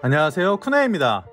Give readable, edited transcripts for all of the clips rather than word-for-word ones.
안녕하세요, 쿠네입니다.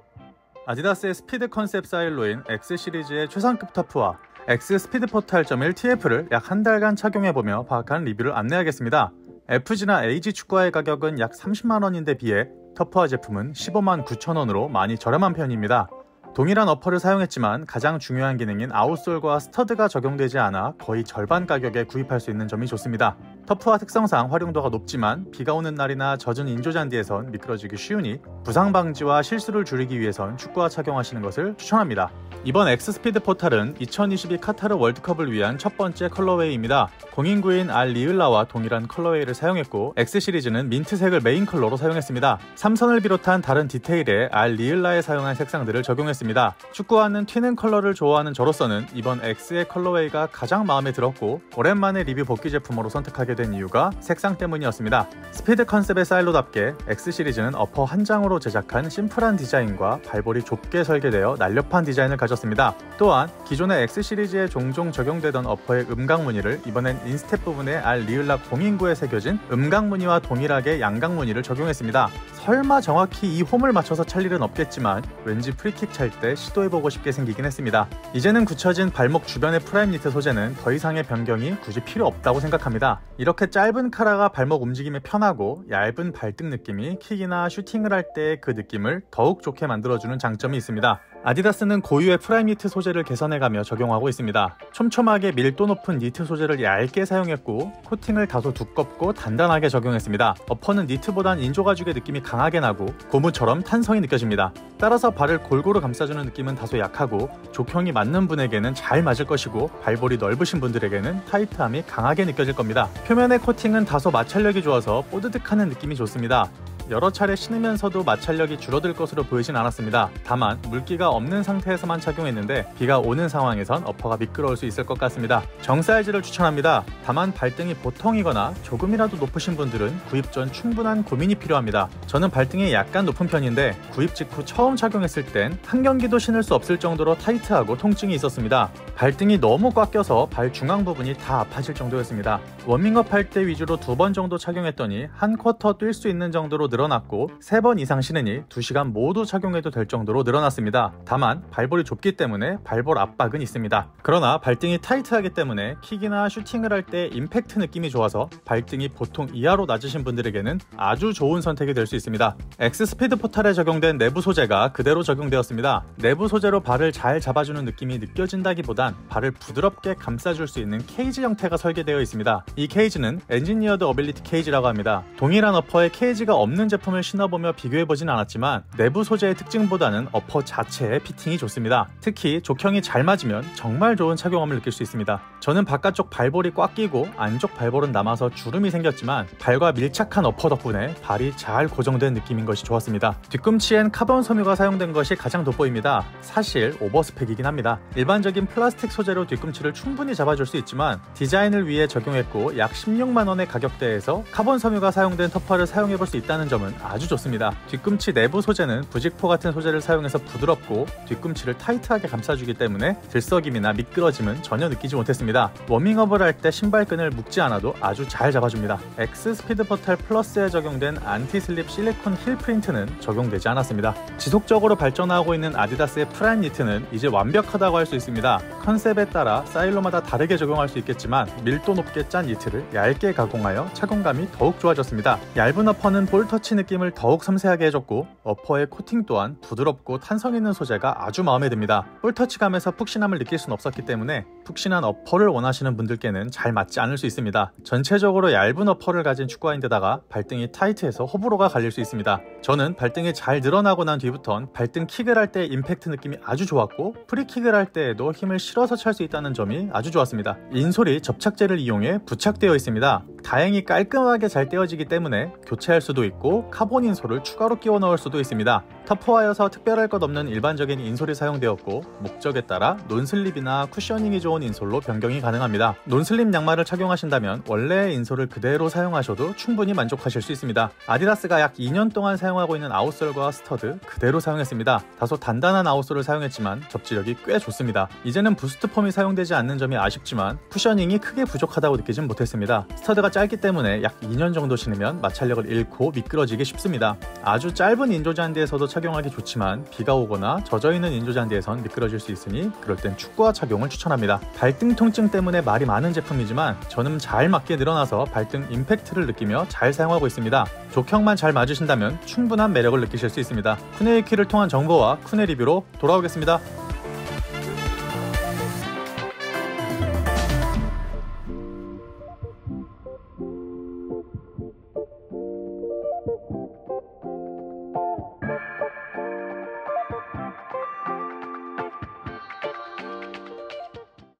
아디다스의 스피드 컨셉 사일로인 X 시리즈의 최상급 터프와 X 스피드 포트 8.1 TF를 약 한 달간 착용해보며 파악한 리뷰를 안내하겠습니다. FG나 AG 축구화의 가격은 약 30만원인데 비해 터프화 제품은 15만 9천원으로 많이 저렴한 편입니다. 동일한 어퍼를 사용했지만 가장 중요한 기능인 아웃솔과 스터드가 적용되지 않아 거의 절반 가격에 구입할 수 있는 점이 좋습니다. 터프화 특성상 활용도가 높지만 비가 오는 날이나 젖은 인조잔디에선 미끄러지기 쉬우니 부상 방지와 실수를 줄이기 위해선 축구화 착용하시는 것을 추천합니다. 이번 X스피드 포탈은 2022 카타르 월드컵을 위한 첫 번째 컬러웨이입니다. 공인구인 알 리을라와 동일한 컬러웨이를 사용했고 X 시리즈는 민트색을 메인 컬러로 사용했습니다. 삼선을 비롯한 다른 디테일에 알 리을라에 사용한 색상들을 적용했습니다. 축구화는 튀는 컬러를 좋아하는 저로서는 이번 X의 컬러웨이가 가장 마음에 들었고 오랜만에 리뷰 복귀 제품으로 선택하게 된 이유가 색상 때문이었습니다. 스피드 컨셉의 사일로답게 X 시리즈는 어퍼 한 장으로 제작한 심플한 디자인과 발볼이 좁게 설계되어 날렵한 디자인을 가졌습니다. 또한 기존의 X 시리즈에 종종 적용되던 어퍼의 음각 무늬를 이번엔 인스텝 부분에 알 리을라 공인구에 새겨진 음각 무늬와 동일하게 양각 무늬를 적용했습니다. 설마 정확히 이 홈을 맞춰서 찰 일은 없겠지만 왠지 프리킥 찰 때 시도해보고 싶게 생기긴 했습니다. 이제는 굳혀진 발목 주변의 프라임 니트 소재는 더 이상의 변경이 굳이 필요 없다고 생각합니다. 이렇게 짧은 카라가 발목 움직임에 편하고 얇은 발등 느낌이 킥이나 슈팅을 할 때 그 느낌을 더욱 좋게 만들어주는 장점이 있습니다. 아디다스는 고유의 프라임 니트 소재를 개선해가며 적용하고 있습니다. 촘촘하게 밀도 높은 니트 소재를 얇게 사용했고 코팅을 다소 두껍고 단단하게 적용했습니다. 어퍼는 니트보단 인조 가죽의 느낌이 강하게 나고 고무처럼 탄성이 느껴집니다. 따라서 발을 골고루 감싸주는 느낌은 다소 약하고 족형이 맞는 분에게는 잘 맞을 것이고 발볼이 넓으신 분들에게는 타이트함이 강하게 느껴질 겁니다. 표면의 코팅은 다소 마찰력이 좋아서 뽀드득하는 느낌이 좋습니다. 여러 차례 신으면서도 마찰력이 줄어들 것으로 보이진 않았습니다. 다만 물기가 없는 상태에서만 착용했는데 비가 오는 상황에선 어퍼가 미끄러울 수 있을 것 같습니다. 정 사이즈를 추천합니다. 다만 발등이 보통이거나 조금이라도 높으신 분들은 구입 전 충분한 고민이 필요합니다. 저는 발등이 약간 높은 편인데 구입 직후 처음 착용했을 땐 한 경기도 신을 수 없을 정도로 타이트하고 통증이 있었습니다. 발등이 너무 꽉 껴서 발 중앙 부분이 다 아파질 정도였습니다. 워밍업 할 때 위주로 2번 정도 착용했더니 한 쿼터 뛸 수 있는 정도로 늘어났고 3번 이상 신으니 2시간 모두 착용해도 될 정도로 늘어났습니다. 다만 발볼이 좁기 때문에 발볼 압박은 있습니다. 그러나 발등이 타이트하기 때문에 킥이나 슈팅을 할 때 임팩트 느낌이 좋아서 발등이 보통 이하로 낮으신 분들에게는 아주 좋은 선택이 될 수 있습니다. X 스피드 포탈에 적용된 내부 소재가 그대로 적용되었습니다. 내부 소재로 발을 잘 잡아주는 느낌이 느껴진다기보단 발을 부드럽게 감싸줄 수 있는 케이지 형태가 설계되어 있습니다. 이 케이지는 엔지니어드 어빌리티 케이지라고 합니다. 동일한 어퍼에 케이지가 없는 제품을 신어보며 비교해보진 않았지만 내부 소재의 특징보다는 어퍼 자체의 피팅이 좋습니다. 특히 족형이 잘 맞으면 정말 좋은 착용감을 느낄 수 있습니다. 저는 바깥쪽 발볼이 꽉 끼고 안쪽 발볼은 남아서 주름이 생겼지만 발과 밀착한 어퍼 덕분에 발이 잘 고정된 느낌인 것이 좋았습니다. 뒤꿈치엔 카본 섬유가 사용된 것이 가장 돋보입니다. 사실 오버스펙이긴 합니다. 일반적인 플라스틱 소재로 뒤꿈치를 충분히 잡아줄 수 있지만 디자인을 위해 적용했고 약 16만원의 가격대에서 카본 섬유가 사용된 터프화를 사용해볼 수 있다는 점은 아주 좋습니다. 뒤꿈치 내부 소재는 부직포 같은 소재를 사용해서 부드럽고 뒤꿈치를 타이트하게 감싸주기 때문에 들썩임이나 미끄러짐은 전혀 느끼지 못했습니다. 워밍업을 할 때 신발끈을 묶지 않아도 아주 잘 잡아줍니다. X 스피드 포탈 플러스에 적용된 안티슬립 실리콘 힐 프린트는 적용되지 않았습니다. 지속적으로 발전하고 있는 아디다스의 프라임 니트는 이제 완벽하다고 할 수 있습니다. 컨셉에 따라 사일로마다 다르게 적용할 수 있겠지만 밀도 높게 짠 니트를 얇게 가공하여 착용감이 더욱 좋아졌습니다. 얇은 어퍼는 볼터치 느낌을 더욱 섬세하게 해줬고 어퍼의 코팅 또한 부드럽고 탄성 있는 소재가 아주 마음에 듭니다. 볼터치감에서 푹신함을 느낄 순 없었기 때문에 푹신한 어퍼를 원하시는 분들께는 잘 맞지 않을 수 있습니다. 전체적으로 얇은 어퍼를 가진 축구화인데다가 발등이 타이트해서 호불호가 갈릴 수 있습니다. 저는 발등이 잘 늘어나고 난 뒤부턴 발등 킥을 할 때 임팩트 느낌이 아주 좋았고 프리킥을 할 때에도 힘을 실어서 찰 수 있다는 점이 아주 좋았습니다. 인솔이 접착제를 이용해 부착되어 있습니다. 다행히 깔끔하게 잘 떼어지기 때문에 교체할 수도 있고 카본 인솔을 추가로 끼워 넣을 수도 있습니다. 터프화여서 특별할 것 없는 일반적인 인솔이 사용되었고 목적에 따라 논슬립이나 쿠셔닝이 좋은 인솔로 변경이 가능합니다. 논슬립 양말을 착용하신다면 원래의 인솔을 그대로 사용하셔도 충분히 만족하실 수 있습니다. 아디다스가 약 2년 동안 사용하고 있는 아웃솔과 스터드 그대로 사용했습니다. 다소 단단한 아웃솔을 사용했지만 접지력이 꽤 좋습니다. 이제는 부스트 폼이 사용되지 않는 점이 아쉽지만 쿠셔닝이 크게 부족하다고 느끼진 못했습니다. 스터드가 짧기 때문에 약 2년 정도 신으면 마찰력을 잃고 미끄러지기 쉽습니다. 아주 짧은 인조잔디에서도 착용하기 좋지만 비가 오거나 젖어있는 인조잔디에선 미끄러질 수 있으니 그럴 땐 축구화 착용을 추천합니다. 발등 통증 때문에 말이 많은 제품이지만 저는 잘 맞게 늘어나서 발등 임팩트를 느끼며 잘 사용하고 있습니다. 족형만 잘 맞으신다면 충분한 매력을 느끼실 수 있습니다. 쿠네이키를 통한 정보와 쿠네 리뷰로 돌아오겠습니다.